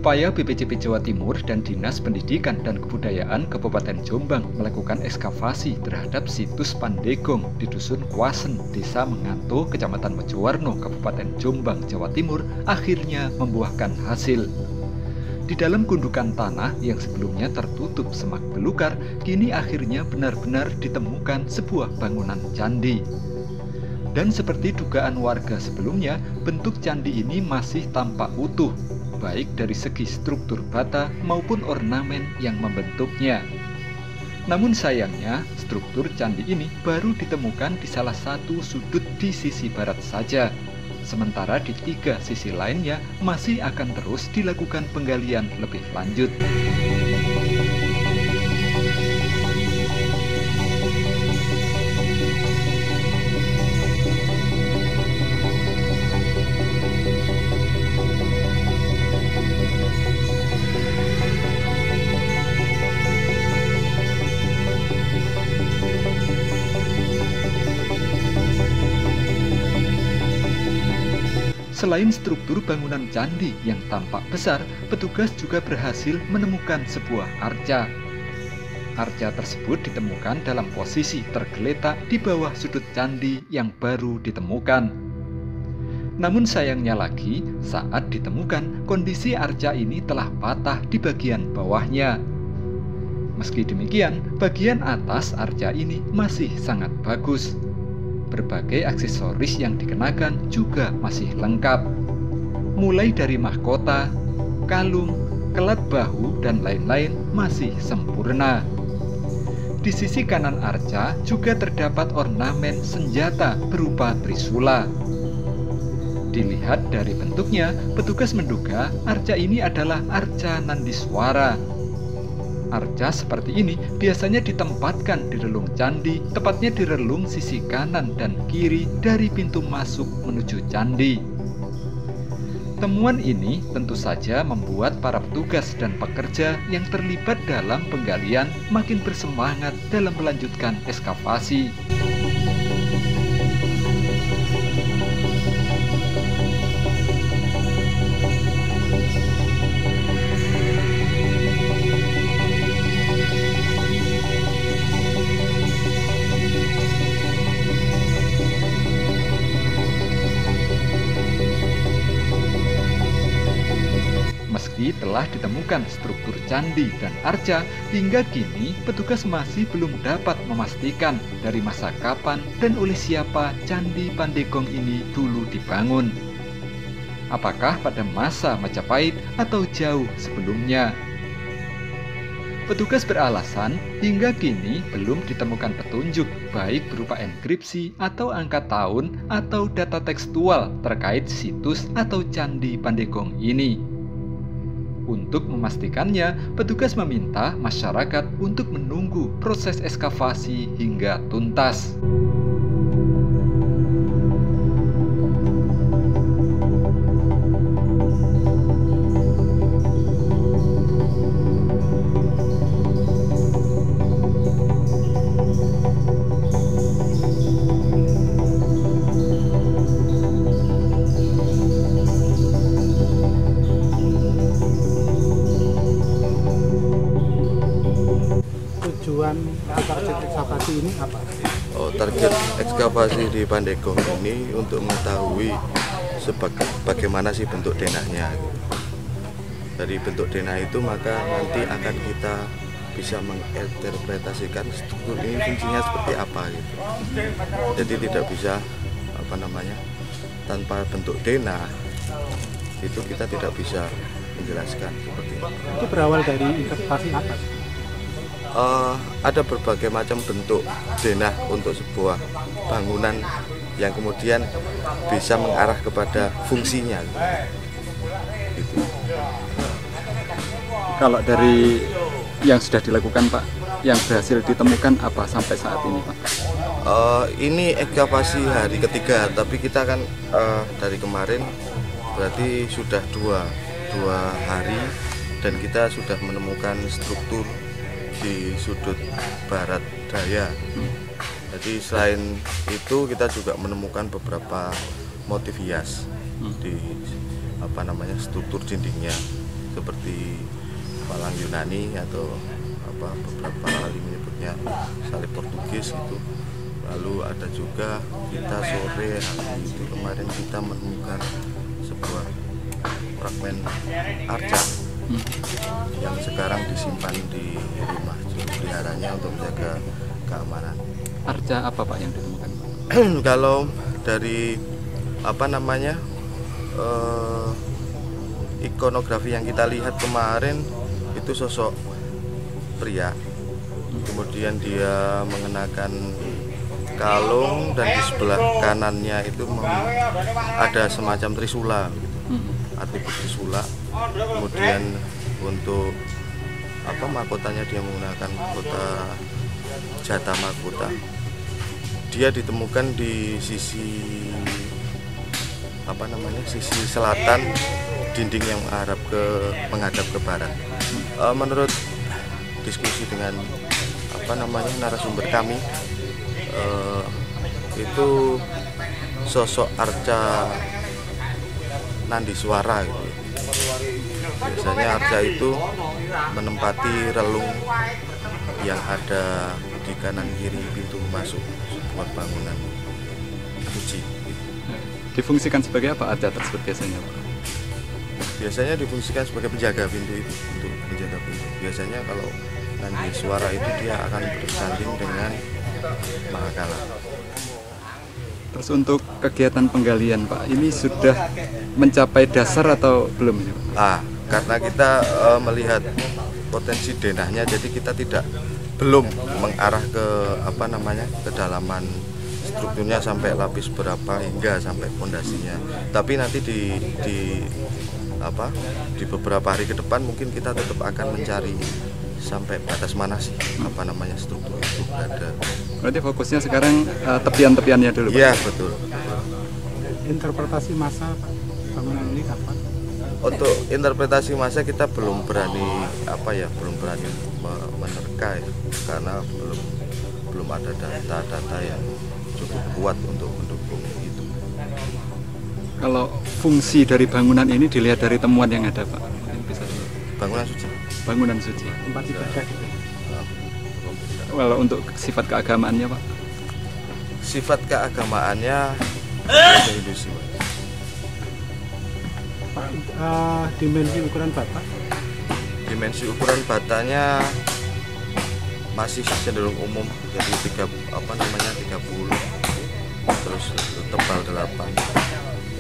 upaya BPJP Jawa Timur dan Dinas Pendidikan dan Kebudayaan Kabupaten Jombang melakukan ekskavasi terhadap situs Pandegong di Dusun Kwasen, Desa Menganto, Kecamatan Mojowarno, Kabupaten Jombang, Jawa Timur, akhirnya membuahkan hasil. Di dalam gundukan tanah yang sebelumnya tertutup semak belukar, kini akhirnya benar-benar ditemukan sebuah bangunan candi. Dan seperti dugaan warga sebelumnya, bentuk candi ini masih tampak utuh, baik dari segi struktur bata maupun ornamen yang membentuknya. Namun sayangnya, struktur candi ini baru ditemukan di salah satu sudut di sisi barat saja. Sementara di 3 sisi lainnya masih akan terus dilakukan penggalian lebih lanjut. Selain struktur bangunan candi yang tampak besar, petugas juga berhasil menemukan sebuah arca. Arca tersebut ditemukan dalam posisi tergeletak di bawah sudut candi yang baru ditemukan. Namun sayangnya lagi, saat ditemukan, kondisi arca ini telah patah di bagian bawahnya. Meski demikian, bagian atas arca ini masih sangat bagus. Berbagai aksesoris yang dikenakan juga masih lengkap. Mulai dari mahkota, kalung, kelat bahu, dan lain-lain masih sempurna. Di sisi kanan arca juga terdapat ornamen senjata berupa trisula. Dilihat dari bentuknya, petugas menduga arca ini adalah arca Nandiswara. Arca seperti ini biasanya ditempatkan di relung candi, tepatnya di relung sisi kanan dan kiri dari pintu masuk menuju candi. Temuan ini tentu saja membuat para petugas dan pekerja yang terlibat dalam penggalian makin bersemangat dalam melanjutkan ekskavasi. Meski telah ditemukan struktur candi dan arca, hingga kini petugas masih belum dapat memastikan dari masa kapan dan oleh siapa Candi Pandegong ini dulu dibangun. Apakah pada masa Majapahit atau jauh sebelumnya? Petugas beralasan hingga kini belum ditemukan petunjuk baik berupa enkripsi atau angka tahun atau data tekstual terkait situs atau Candi Pandegong ini. Untuk memastikannya, petugas meminta masyarakat untuk menunggu proses ekskavasi hingga tuntas. Tujuan target ekskavasi ini apa? Target ekskavasi di Pandegong ini untuk mengetahui bagaimana sih bentuk denahnya. Dari bentuk denah itu maka nanti akan kita bisa menginterpretasikan struktur ini fungsinya seperti apa gitu. Jadi tidak bisa tanpa bentuk denah itu kita tidak bisa menjelaskan seperti itu. Itu berawal dari interpretasi apa? Ada berbagai macam bentuk denah untuk sebuah bangunan yang kemudian bisa mengarah kepada fungsinya. Gitu. Kalau dari yang sudah dilakukan Pak, yang berhasil ditemukan apa sampai saat ini Pak? Ini ekskavasi hari ketiga, tapi kita kan dari kemarin berarti sudah dua hari dan kita sudah menemukan struktur di sudut barat daya. Jadi selain itu kita juga menemukan beberapa motif hias di struktur dindingnya. seperti palang Yunani atau beberapa kali menyebutnya salib Portugis itu. Lalu ada juga kita sore hari itu kemarin kita menemukan sebuah fragmen arca yang sekarang disimpan di rumah peliharanya untuk menjaga keamanan. Arca apa Pak yang ditemukan? Kalau dari ikonografi yang kita lihat kemarin itu sosok pria, kemudian dia mengenakan kalung dan di sebelah kanannya itu ada semacam trisula, atribut trisula. Kemudian untuk mahkotanya dia menggunakan mahkota jata mahkota. Dia ditemukan di sisi sisi selatan dinding yang menghadap ke barat. Menurut diskusi dengan narasumber kami, itu sosok arca Nandiswara gitu. Biasanya arca itu menempati relung yang ada di kanan kiri pintu masuk sebuah bangunan suci. Difungsikan sebagai apa arca tersebut biasanya Pak? Biasanya difungsikan sebagai penjaga pintu itu, untuk menjaga pintu. Biasanya kalau Nandiswara itu dia akan bersanding dengan Mahakala. Terus untuk kegiatan penggalian Pak, ini sudah mencapai dasar atau belum ini Pak? Karena kita melihat potensi denahnya, jadi kita belum mengarah ke kedalaman strukturnya sampai lapis berapa hingga sampai pondasinya. Tapi nanti di beberapa hari ke depan mungkin kita tetap akan mencari sampai batas mana sih struktur itu berada. Berarti fokusnya sekarang tepian-tepiannya dulu Pak? Iya betul. Interpretasi masa bangunan ini kapan? Untuk interpretasi masa kita belum berani menerka ya, karena belum ada data-data yang cukup kuat untuk mendukung itu. Kalau fungsi dari bangunan ini dilihat dari temuan yang ada Pak, mungkin bisa dulu. Bangunan suci. Bangunan suci. Tempat ibadah gitu. Kalau untuk sifat keagamaannya Pak? Sifat keagamaannya Hinduisme. Pak, dimensi ukuran bata? Dimensi ukuran batanya masih cenderung umum, jadi 30, terus tebal 8,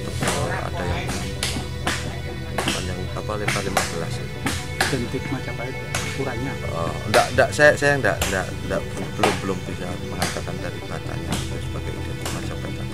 tebal ada yang panjang lebar 15. Identik Majapahit ukurannya? Saya belum bisa mengatakan dari batanya sebagai identik Majapahit.